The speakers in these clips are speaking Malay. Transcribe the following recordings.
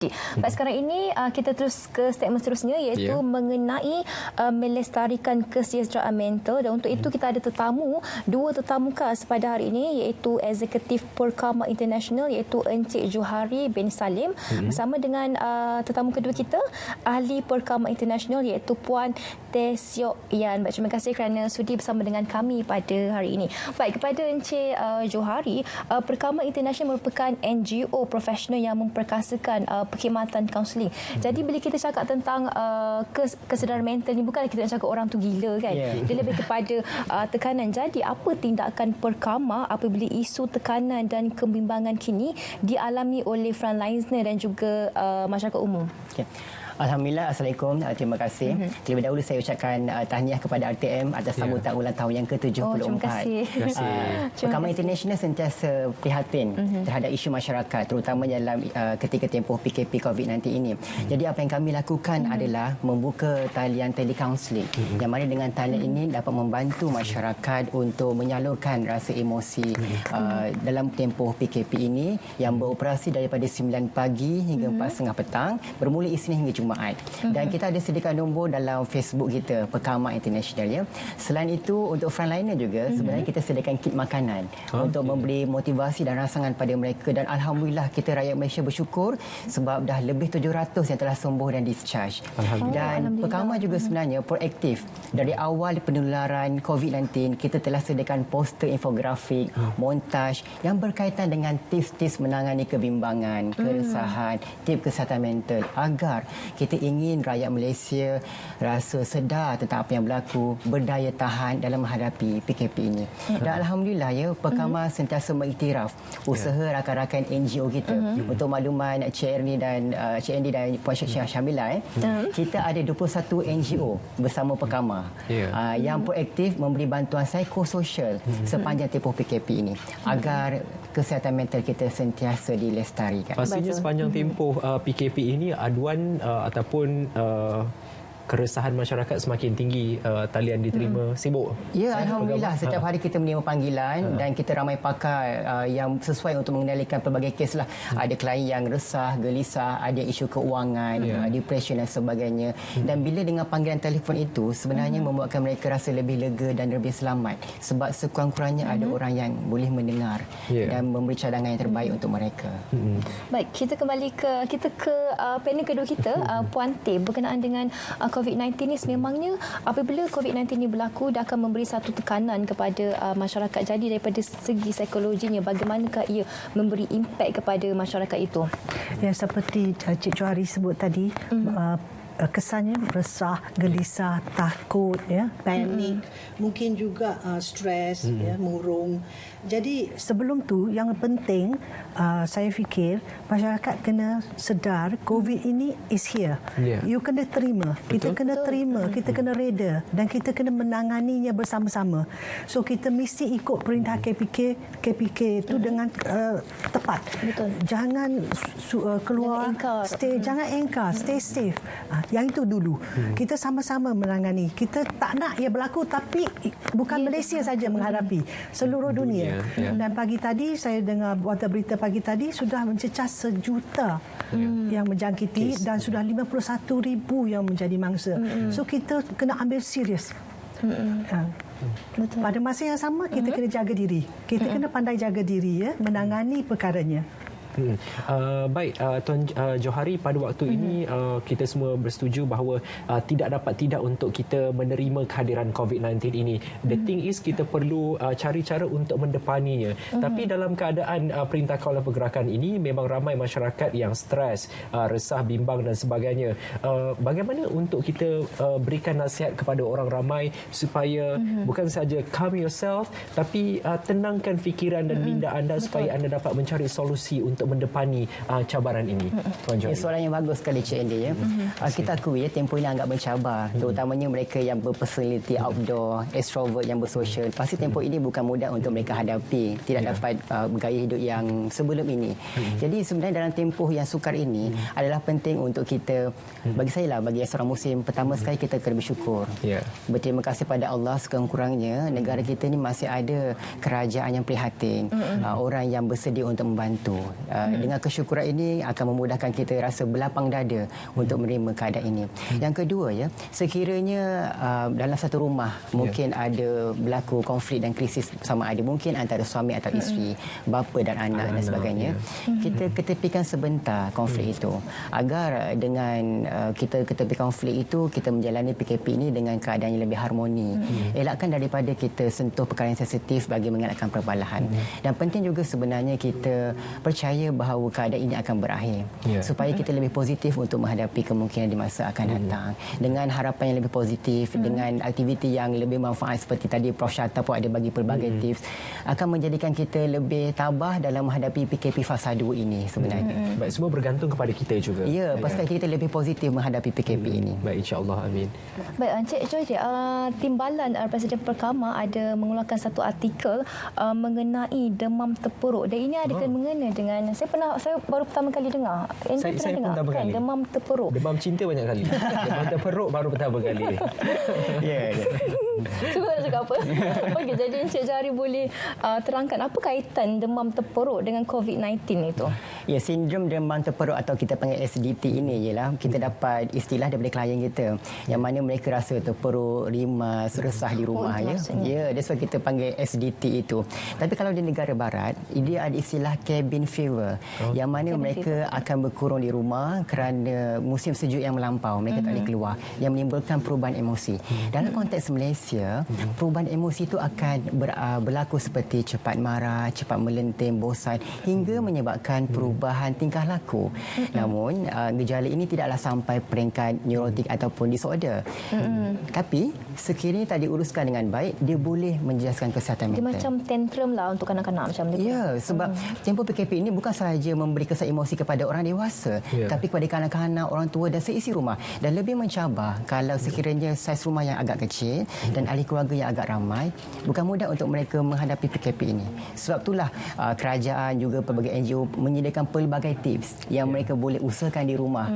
Baik, sekarang ini kita terus ke statement seterusnya iaitu mengenai melestarikan kesejahteraan mental, dan untuk itu kita ada dua tetamu khas pada hari ini iaitu Eksekutif Perkama International iaitu Encik Johari bin Salim bersama dengan tetamu kedua kita Ahli Perkama International iaitu Puan Teh Seok Yan. Baik, terima kasih kerana sudi bersama dengan kami pada hari ini. Baik, kepada Encik Johari, Perkama International merupakan NGO profesional yang memperkasakan perkhidmatan kaunseling. Jadi bila kita cakap tentang kesedaran mental ni, bukan kita nak cakap orang tu gila kan. Dia lebih kepada tekanan. Jadi apa tindakan Perkama apabila isu tekanan dan kebimbangan kini dialami oleh frontliner dan juga masyarakat umum? Alhamdulillah, Assalamualaikum. Terima kasih. Terlebih dahulu saya ucapkan tahniah kepada RTM atas sambutan ulang tahun yang ke-74. Terima kasih. Perkama International sentiasa prihatin terhadap isu masyarakat, terutama dalam ketika tempoh PKP COVID-19 ini. Jadi apa yang kami lakukan adalah membuka talian telecounselling, yang mana dengan talian ini dapat membantu masyarakat untuk menyalurkan rasa emosi dalam tempoh PKP ini yang beroperasi daripada 9 pagi hingga 4.30 petang, bermula Isnin hingga Jumaat. Dan kita ada sediakan nombor dalam Facebook kita, Perkama International ya. Selain itu, untuk frontliner juga sebenarnya kita sediakan kit makanan untuk memberi motivasi dan rangsangan pada mereka, dan alhamdulillah kita rakyat Malaysia bersyukur sebab dah lebih 700 yang telah sembuh dan discharge. Dan Perkama juga sebenarnya proaktif. Dari awal penularan COVID-19 kita telah sediakan poster infografik, montaj yang berkaitan dengan tips-tips menangani kebimbangan, keresahan, tips kesihatan mental, agar kita ingin rakyat Malaysia rasa sedar tentang apa yang berlaku, berdaya tahan dalam menghadapi PKP ini. Dan alhamdulillah ya, Perkama sentiasa mengiktiraf usaha rakan-rakan NGO kita. Untuk makluman Cik Ernie dan Cik Andy dan Puan Syamila, kita ada 21 NGO bersama Perkama yang proaktif memberi bantuan psikososial sepanjang tempoh PKP ini agar kesihatan mental kita sentiasa dilestarikan. Pastinya sepanjang tempoh PKP ini aduan ataupun keresahan masyarakat semakin tinggi, talian diterima sibuk. Ya, alhamdulillah setiap hari kita menerima panggilan dan kita ramai pakar yang sesuai untuk mengendalikan pelbagai kes lah. Ada klien yang resah, gelisah, ada isu keuangan, depression dan sebagainya. Dan bila dengan panggilan telefon itu sebenarnya membuatkan mereka rasa lebih lega dan lebih selamat sebab sekurang-kurangnya ada orang yang boleh mendengar dan memberi cadangan yang terbaik untuk mereka. Baik, kita kembali ke panel kedua kita, Puan Teh, berkenaan dengan COVID-19 ni. Sememangnya apabila COVID-19 ni berlaku, dia akan memberi satu tekanan kepada masyarakat. Jadi daripada segi psikologinya, bagaimanakah ia memberi impak kepada masyarakat itu? Ya, seperti Cik Johari sebut tadi, kesannya resah, gelisah, takut, ya, panik, mungkin juga stres, ya, murung. Jadi sebelum tu yang penting saya fikir masyarakat kena sedar COVID ini is here. You kena terima, kita kena terima, kita kena reda dan kita kena menanganinya bersama-sama. So kita mesti ikut perintah KPK itu dengan tepat. Jangan keluar, jangan engkar, stay safe. Yang itu dulu. Kita sama-sama menangani. Kita tak nak ia berlaku, tapi bukan Malaysia saja menghadapi, seluruh dunia. Dan pagi tadi saya dengar warta berita pagi tadi sudah mencecah 1 juta yang menjangkiti dan sudah 51,000 yang menjadi mangsa. So kita kena ambil serius. Pada masa yang sama kita kena jaga diri. Kita kena pandai jaga diri, ya, menangani perkaranya. Baik, Tuan Johari, pada waktu ini kita semua bersetuju bahawa tidak untuk kita menerima kehadiran COVID-19 ini. The thing is, kita perlu cari cara untuk mendepaninya. Tapi dalam keadaan Perintah Kawalan Pergerakan ini, memang ramai masyarakat yang stres, resah, bimbang dan sebagainya. Bagaimana untuk kita berikan nasihat kepada orang ramai supaya bukan saja calm yourself, tapi tenangkan fikiran dan minda anda supaya anda dapat mencari solusi untuk mendepani cabaran ini. Soalan yang bagus sekali Cik Andy, ya. Kita akui ya, tempoh ini agak mencabar, terutamanya mereka yang berpersonaliti outdoor, extrovert yang bersosial. Pasti tempoh ini bukan mudah untuk mereka hadapi, tidak dapat gaya hidup yang sebelum ini. Jadi sebenarnya dalam tempoh yang sukar ini adalah penting untuk kita, bagi saya lah, bagi seorang muslim, pertama sekali kita kena bersyukur. Berterima kasih pada Allah, sekurang-kurangnya negara kita ni masih ada kerajaan yang prihatin, orang yang bersedia untuk membantu. Dengan kesyukuran ini akan memudahkan kita rasa berlapang dada untuk menerima keadaan ini. Yang kedua, ya, sekiranya dalam satu rumah mungkin ada berlaku konflik dan krisis sama ada mungkin antara suami atau isteri, bapa dan anak dan sebagainya, kita ketepikan sebentar konflik itu agar dengan kita ketepi konflik itu, kita menjalani PKP ini dengan keadaan yang lebih harmoni. Elakkan daripada kita sentuh perkara yang sensitif bagi mengelakkan perbalahan. Dan penting juga sebenarnya kita percaya bahawa keadaan ini akan berakhir, supaya kita lebih positif untuk menghadapi kemungkinan di masa akan datang. Dengan harapan yang lebih positif, dengan aktiviti yang lebih manfaat seperti tadi Prof. Shatta pun ada bagi pelbagai tips, akan menjadikan kita lebih tabah dalam menghadapi PKP fasa 2 ini sebenarnya. Baik, semua bergantung kepada kita juga. Ya, perspektif kita lebih positif menghadapi PKP ini. Baik, insya-Allah, amin. Baik, Encik Joy, Timbalan Presiden Perkama ada mengeluarkan satu artikel mengenai demam terperuk, dan ini ada mengena dengan saya baru pertama kali dengar. Saya pernah dengar kan, demam terperuk. Demam cinta banyak kali. Demam terperuk baru pertama kali. Ya. Cuba nak cakap apa? Okey, jadi Encik Johari boleh terangkan apa kaitan demam terperuk dengan COVID-19 itu? Ya, sindrom demam terperuk atau kita panggil SDT ini ialah kita dapat istilah daripada klien kita yang mana mereka rasa terperuk, rimas, resah di rumah. Ya, that's why kita panggil SDT itu. Tapi kalau di negara barat, dia ada istilah cabin fever, yang mana mereka akan berkurung di rumah kerana musim sejuk yang melampau, mereka tak boleh keluar, yang menimbulkan perubahan emosi. Dalam konteks Malaysia, perubahan emosi itu akan berlaku seperti cepat marah, cepat melenting, bosan hingga menyebabkan perubahan tingkah laku. Namun gejala ini tidaklah sampai peringkat neurotik ataupun disorder. Tapi sekiranya tak diuruskan dengan baik, dia boleh menjejaskan kesihatan mental. Dia macam tantrum lah untuk kanak-kanak macam ni. Ya, sebab tempoh PKP ini bukan sahaja memberi kesan emosi kepada orang dewasa, tapi kepada kanak-kanak, orang tua dan seisi rumah. Dan lebih mencabar kalau sekiranya saiz rumah yang agak kecil dan ahli keluarga yang agak ramai, bukan mudah untuk mereka menghadapi PKP ini. Sebab itulah kerajaan juga pelbagai NGO menyediakan pelbagai tips yang mereka boleh usahakan di rumah.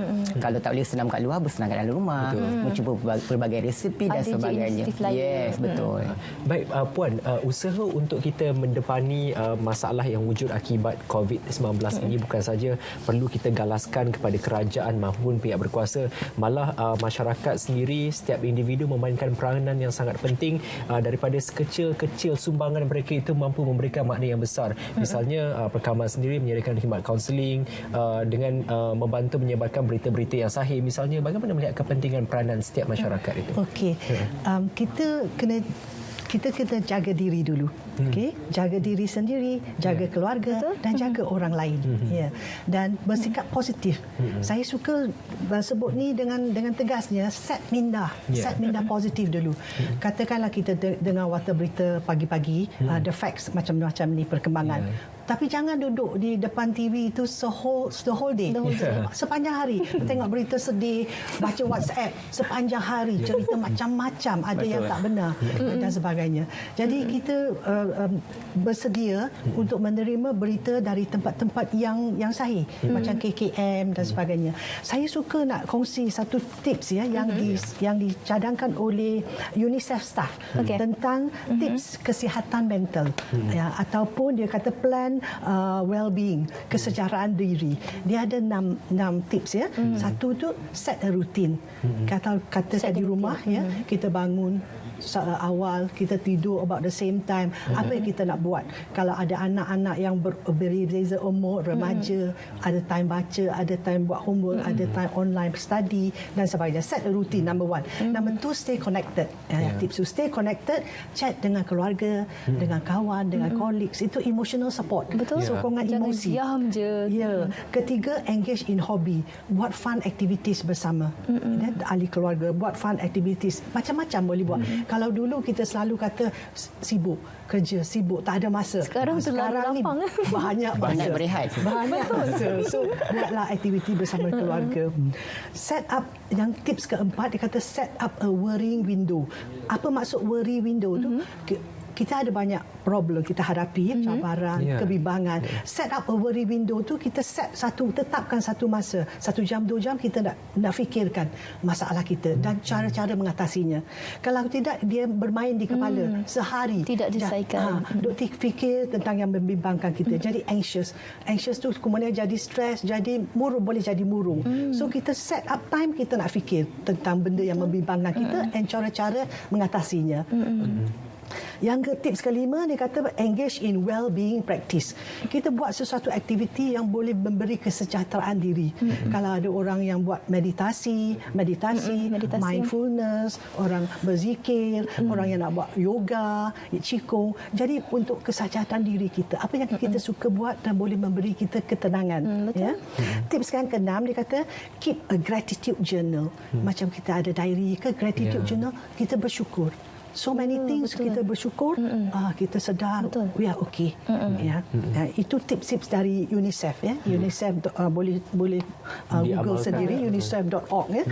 Kalau tak boleh senam kat luar, bersenam kat dalam rumah, mencuba pelbagai resepi dan sebagainya. Yes, betul. Baik, Puan, usaha untuk kita mendepani masalah yang wujud akibat COVID-19 ini bukan saja perlu kita galaskan kepada kerajaan maupun pihak berkuasa, malah masyarakat sendiri, setiap individu memainkan peranan yang sangat penting. Daripada sekecil-kecil sumbangan mereka itu mampu memberikan makna yang besar. Misalnya Perkama sendiri menyediakan khidmat kaunseling dengan membantu menyebarkan berita-berita yang sahih. Misalnya, bagaimana melihat kepentingan peranan setiap masyarakat itu? Okey, kita kena jaga diri dulu. Okey, jaga diri sendiri, jaga keluarga dan jaga orang lain. Ya. Dan bersikap positif. Saya suka sebut ni dengan tegasnya, set minda positif dulu. Katakanlah kita dengar warta berita pagi-pagi, the facts macam-macam ni perkembangan. Tapi jangan duduk di depan TV itu the whole day. Sepanjang hari tengok berita sedih, baca WhatsApp sepanjang hari, cerita macam-macam, ada yang tak benar dan sebagainya. Jadi kita bersedia untuk menerima berita dari tempat-tempat yang sahih, macam KKM dan sebagainya. Saya suka nak kongsi satu tips yang dicadangkan oleh UNICEF staff tentang tips kesihatan mental, ataupun dia kata plan well-being, kesejahteraan diri. Dia ada 6 tips ya. Satu tu set a routine. Kata di rumah kita bangun awal, kita tidur about the same time. Apa yang kita nak buat? Kalau ada anak-anak yang berbeza umur, remaja, ada time baca, ada time buat homework, ada time online study dan sebagainya. Set a routine, number 1. Number 2, stay connected. Tips to stay connected, chat dengan keluarga, dengan kawan, dengan colleagues. Itu emotional support. Betul. Sokongan emosi. Jangan diam je. Ya. Ketiga, engage in hobby. Buat fun activities bersama. Ahli keluarga, buat fun activities. Macam-macam boleh buat. Kalau dulu kita selalu kata sibuk, kerja sibuk, tak ada masa. Sekarang ni banyak berehat. Banyak masa. So, buatlah aktiviti bersama keluarga. Set up, yang tips keempat, dia kata set up a worrying window. Apa maksud worry window tu? kita ada banyak problem kita hadapi, cabaran, kebimbangan. Set up a worry window tu, kita tetapkan satu masa, 1 jam, 2 jam kita nak fikirkan masalah kita dan cara-cara mengatasinya. Kalau tidak, dia bermain di kepala sehari. Tidak diselesaikan. Duk fikir tentang yang membimbangkan kita. Jadi anxious tu kemudian jadi stres, jadi murung, boleh jadi murung. So kita set up time, kita nak fikir tentang benda yang membimbangkan kita dan cara-cara mengatasinya. Yang tips kelima, dia kata engage in well-being practice. Kita buat sesuatu aktiviti yang boleh memberi kesejahteraan diri. Kalau ada orang yang buat meditasi, mindfulness, orang berzikir, orang yang nak buat yoga, qigong. Jadi untuk kesejahteraan diri kita, apa yang kita suka buat dan boleh memberi kita ketenangan. Ya? Tips yang keenam, dia kata keep a gratitude journal. Macam kita ada diary ke gratitude journal, kita bersyukur. So many things kita bersyukur, kita sedar we are okay. Itu tips-tips dari UNICEF ya. UNICEF boleh Google sendiri unicef.org ya.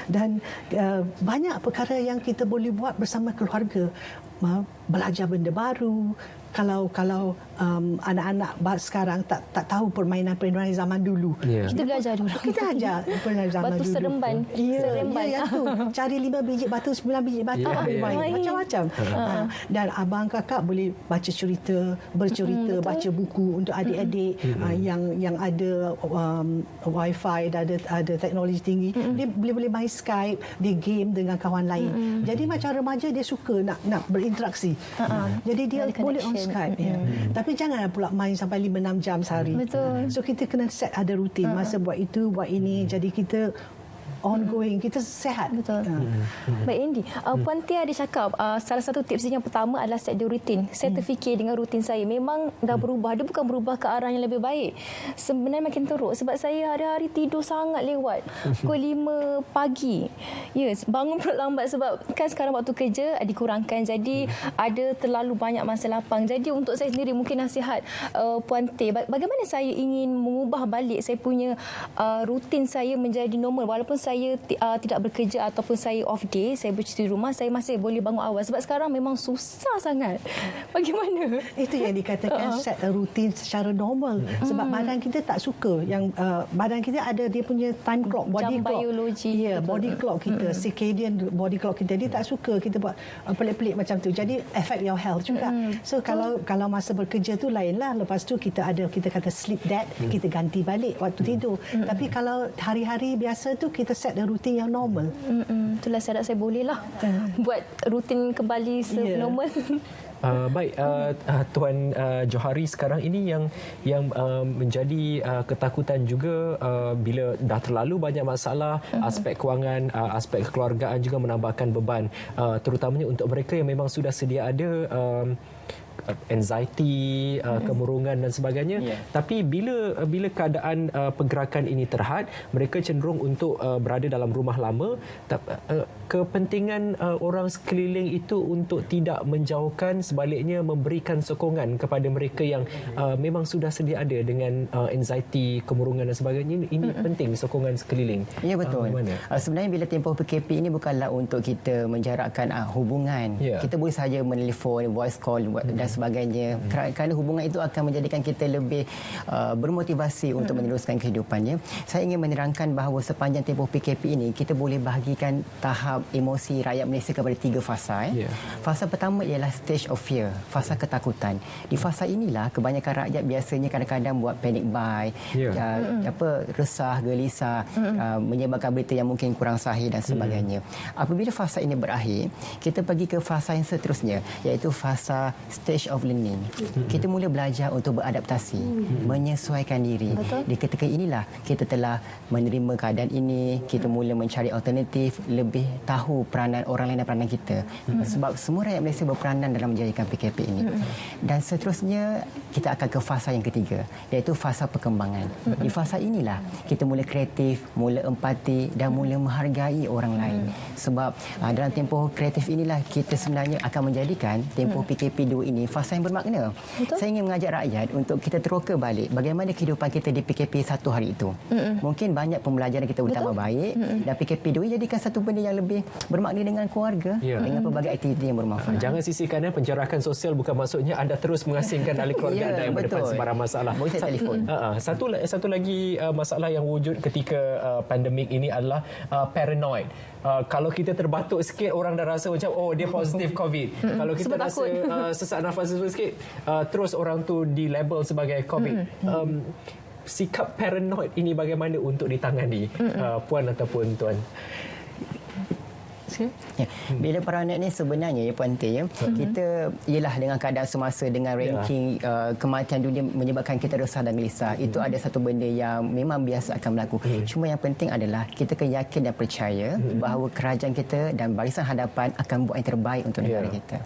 Dan banyak perkara yang kita boleh buat bersama keluarga. Belajar benda baru. Kalau anak-anak sekarang tak tahu permainan zaman dulu. Kita belajar dulu. Kita ajar permainan zaman batu dulu. Seremban. Seremban. Ya, tu. Cari 5 biji batu, 9 biji batu, main macam-macam. Dan abang kakak boleh baca cerita, bercerita, baca buku untuk adik-adik yang ada wifi, ada teknologi tinggi. Dia boleh main Skype, dia game dengan kawan lain. Jadi macam remaja dia suka nak berinteraksi. Jadi dia boleh on Skype. Tapi jangan pula main sampai 5-6 jam sehari. Betul. So kita kena set ada rutin masa buat itu, buat ini. Jadi kita ongoing, kita sihat. Betul. Baik Andy, Puan Tia ada cakap salah satu tips yang pertama adalah set the routine. Saya terfikir dengan rutin saya memang dah berubah. Dia bukan berubah ke arah yang lebih baik. Sebenarnya makin teruk sebab saya hari-hari tidur sangat lewat. Pukul 5 pagi. Ya, bangun pula lambat sebab kan sekarang waktu kerja dikurangkan. Jadi ada terlalu banyak masa lapang. Jadi untuk saya sendiri mungkin nasihat Puan Tia, bagaimana saya ingin mengubah balik saya punya rutin saya menjadi normal walaupun saya tidak bekerja ataupun saya off day, saya bercuti di rumah, saya masih boleh bangun awal sebab sekarang memang susah sangat. Bagaimana? Itu yang dikatakan set a routine secara normal sebab badan kita tak suka yang badan kita ada dia punya time clock, body jam clock. Biologi. Ya, body clock kita, circadian body clock kita, dia tak suka kita buat pelik-pelik macam tu. Jadi affect your health juga. So kalau masa bekerja tu lainlah, lepas tu kita kata sleep debt, kita ganti balik waktu tidur. Tapi kalau hari-hari biasa tu kita set a rutin yang normal. Itulah saya rasa saya bolehlah buat rutin kembali normal. Baik, Tuan Johari, sekarang ini yang menjadi ketakutan juga bila dah terlalu banyak masalah, aspek kewangan, aspek kekeluargaan juga menambahkan beban, terutamanya untuk mereka yang memang sudah sedia ada anxiety, kemurungan dan sebagainya. Tapi bila keadaan pergerakan ini terhad, mereka cenderung untuk berada dalam rumah lama. Kepentingan orang sekeliling itu untuk tidak menjauhkan, sebaliknya memberikan sokongan kepada mereka yang memang sudah sedia ada dengan anxiety, kemurungan dan sebagainya. Ini penting, sokongan sekeliling. Ya, betul. Sebenarnya bila tempoh PKP ini bukanlah untuk kita menjarakkan hubungan. Kita boleh saja menelefon, voice call dan sebagainya. Kerana hubungan itu akan menjadikan kita lebih bermotivasi untuk meneruskan kehidupannya. Saya ingin menerangkan bahawa sepanjang tempoh PKP ini kita boleh bahagikan tahap emosi rakyat Malaysia kepada 3 fasa. Fasa pertama ialah stage of fear, fasa ketakutan. Di fasa inilah kebanyakan rakyat biasanya kadang-kadang buat panic buy, resah, gelisah, menyebarkan berita yang mungkin kurang sahih dan sebagainya. Apabila fasa ini berakhir, kita pergi ke fasa yang seterusnya, iaitu fasa stage of learning. Kita mula belajar untuk beradaptasi, menyesuaikan diri. Di ketika inilah kita telah menerima keadaan ini, kita mula mencari alternatif, lebih tahu peranan orang lain dan peranan kita. Sebab semua rakyat Malaysia berperanan dalam menjayakan PKP ini. Dan seterusnya kita akan ke fasa yang ketiga, iaitu fasa perkembangan. Di fasa inilah kita mula kreatif, mula empati dan mula menghargai orang lain. Sebab dalam tempoh kreatif inilah kita sebenarnya akan menjadikan tempoh PKP 2 ini ini fasa yang bermakna. Betul. Saya ingin mengajak rakyat untuk kita teroka balik bagaimana kehidupan kita di PKP satu hari itu. Mungkin banyak pembelajaran kita utama baik dan PKP 2 jadikan satu benda yang lebih bermakna dengan keluarga, dengan pelbagai aktiviti yang bermanfaat. Jangan sisihkan penjarakan sosial bukan maksudnya anda terus mengasingkan ahli keluarga anda yang berdepan sebarang masalah. Boleh saya telefon. Satu lagi masalah yang wujud ketika pandemik ini adalah paranoid. Kalau kita terbatuk sikit, orang dah rasa macam dia positif COVID. Kalau kita Sebab rasa sesak nafas sikit, terus orang tu dilabel sebagai COVID. Sikap paranoid ini bagaimana untuk ditangani, puan ataupun tuan? Ya. Bila paranoid ni sebenarnya Puan Teh, kita ialah dengan keadaan semasa dengan ranking kematian dunia menyebabkan kita resah dan gelisah. Itu ada satu benda yang memang biasa akan berlaku. Cuma yang penting adalah kita kena yakin dan percaya bahawa kerajaan kita dan barisan hadapan akan buat yang terbaik untuk negara kita.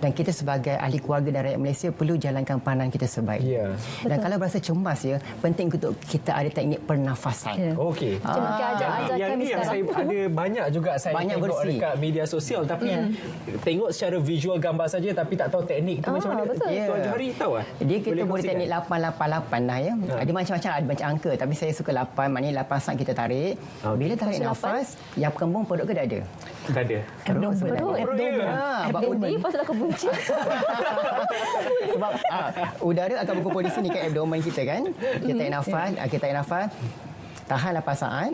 Dan kita sebagai ahli keluarga dan rakyat Malaysia perlu jalankan peranan kita sebaik. Dan kalau berasa cemas penting untuk kita ada teknik pernafasan. Okey. Yang ni yang saya ada banyak juga saya tengok dekat media sosial, tapi tengok secara visual gambar saja tapi tak tahu teknik itu macam mana. Tuan Johari tahu Dia kita boleh teknik 888 lah ya. Ada macam-macam, ada macam angka tapi saya suka 8, maknanya 8 saat kita tarik. Bila tarik nafas, yang kembung perut ke dada? Dada. Abdomen. Pasal aku bunci. Sebab udara akan berkumpul di sini kat abdomen kita kan. Kita tarik nafas, tahan 8 saat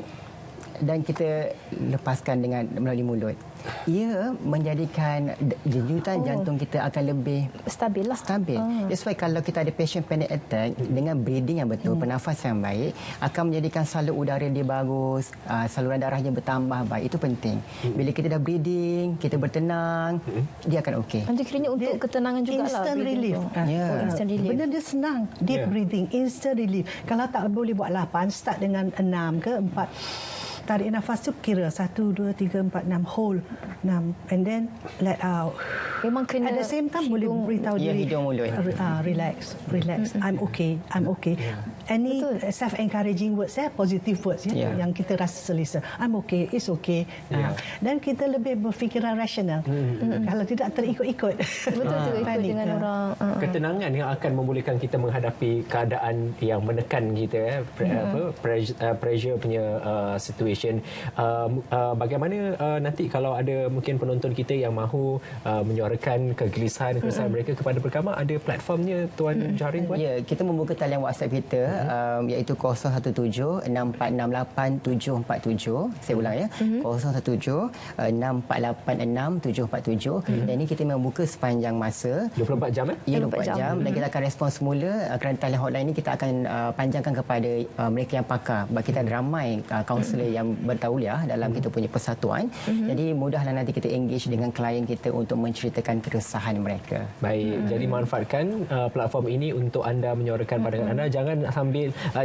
dan kita lepaskan dengan melalui mulut. Ia menjadikan denyutan jantung kita akan lebih stabil. That's why kalau kita ada patient panic attack, dengan breathing yang betul, pernafasan yang baik, akan menjadikan salur udara dia bagus, saluran darahnya bertambah baik. Itu penting. Bila kita dah breathing, kita bertenang, dia akan okey. Nanti kiranya untuk ketenangan juga instant relief. Instant relief. Benda dia senang. Deep breathing, instant relief. Kalau tak boleh buat 8, start dengan 6 ke 4. Tarik nafas tu kira 1, 2, 3, 4, 6, hold 6 and then let out. Memang kena at the same time boleh beritahu diri hidung mulut. Relax. I'm okay. Any self-encouraging words, positive words yang kita rasa selesa. I'm okay, it's okay. Dan kita lebih berfikiran rasional. Kalau tidak terikut-ikut. Betul ikut dengan orang. Ketenangan yang akan membolehkan kita menghadapi keadaan yang menekan kita, pressure punya situation. Bagaimana nanti kalau ada mungkin penonton kita yang mahu menyuarakan kegelisahan keresahan mereka kepada Perkama, ada platformnya Tuan Johari? Ya, kita membuka talian WhatsApp kita iaitu 0176486747. Saya ulang ya. 0176486747. Dan ini kita membuka sepanjang masa 24 jam Ya, 24 jam dan kita akan respon semula. Kerana talian hotline ini kita akan panjangkan kepada mereka yang pakar. Sebab kita ada ramai kaunselor yang bertauliah dalam kita punya persatuan. Jadi mudahlah nanti kita engage dengan klien kita untuk menceritakan keresahan mereka. Baik, jadi manfaatkan platform ini untuk anda menyuarakan pandangan anda.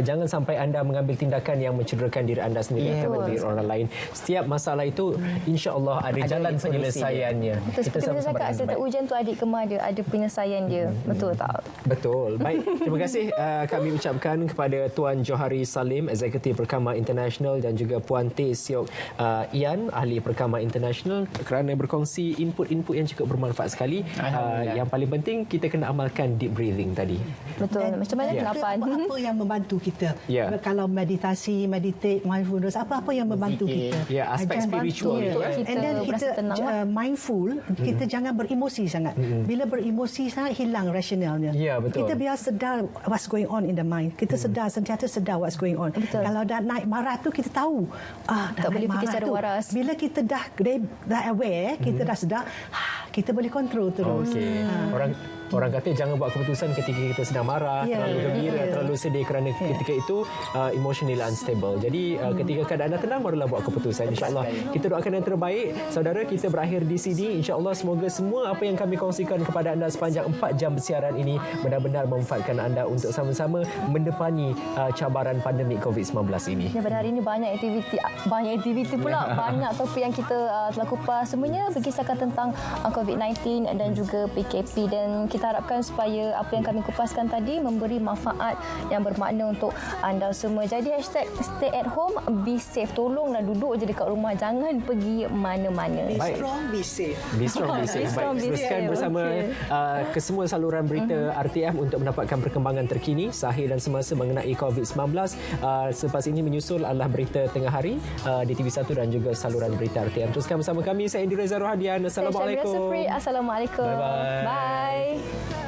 Jangan sampai anda mengambil tindakan yang mencederakan diri anda sendiri atau diri orang lain. Setiap masalah itu insya-Allah ada jalan penyelesaiannya. Betul, seperti kita cakap, setiap ujian tu adik kemar dia ada penyelesaian dia. Betul tak? Betul. Baik, terima kasih kami ucapkan kepada Tuan Johari Salim, Eksekutif Perkama International, dan juga Puan Teh Siok Ian, Ahli Perkama International, kerana berkongsi input-input yang cukup bermanfaat sekali. Yang paling penting kita kena amalkan deep breathing tadi. Betul. Macam mana kelapan? Apa yang membantu kita? Kalau meditasi, meditate, mindfulness, apa-apa yang membantu kita. Aspek spiritual itu. And then kita mindful, kita jangan beremosi sangat. Bila beremosi sangat, hilang rasionalnya. Betul. Kita biar sedar what's going on in the mind. Kita sentiasa sedar what's going on. Betul. Kalau dah naik marah tu kita tahu. Tak boleh fikir secara waras. Bila kita dah aware, kita dah sedar, kita boleh kontrol terus. Orang kata jangan buat keputusan ketika kita sedang marah, terlalu gembira, terlalu sedih, kerana ketika itu emotionally unstable. Jadi ketika keadaan anda tenang, barulah buat keputusan. InsyaAllah kita doakan yang terbaik. Saudara, kita berakhir di sini. InsyaAllah semoga semua apa yang kami kongsikan kepada anda sepanjang 4 jam siaran ini benar-benar memanfaatkan anda untuk sama-sama mendepani cabaran pandemik COVID-19 ini. Pada hari ini banyak aktiviti pula. Banyak topik yang kita telah kupas. Semuanya berkisahkan tentang COVID-19 dan juga PKP, dan kita kita harapkan supaya apa yang kami kupaskan tadi memberi manfaat yang bermakna untuk anda semua. Jadi hashtag stay at home, be safe. Tolonglah duduk je dekat rumah, jangan pergi mana-mana. Be strong, be safe. Be strong, be safe. Baik, teruskan bersama kesemua saluran berita RTM untuk mendapatkan perkembangan terkini, sahih dan semasa mengenai COVID-19. Selepas ini menyusul adalah berita tengah hari di TV1 dan juga saluran berita RTM. Teruskan bersama kami, saya Indira Zarohadian. Assalamualaikum. Assalamualaikum. Bye-bye. Bye.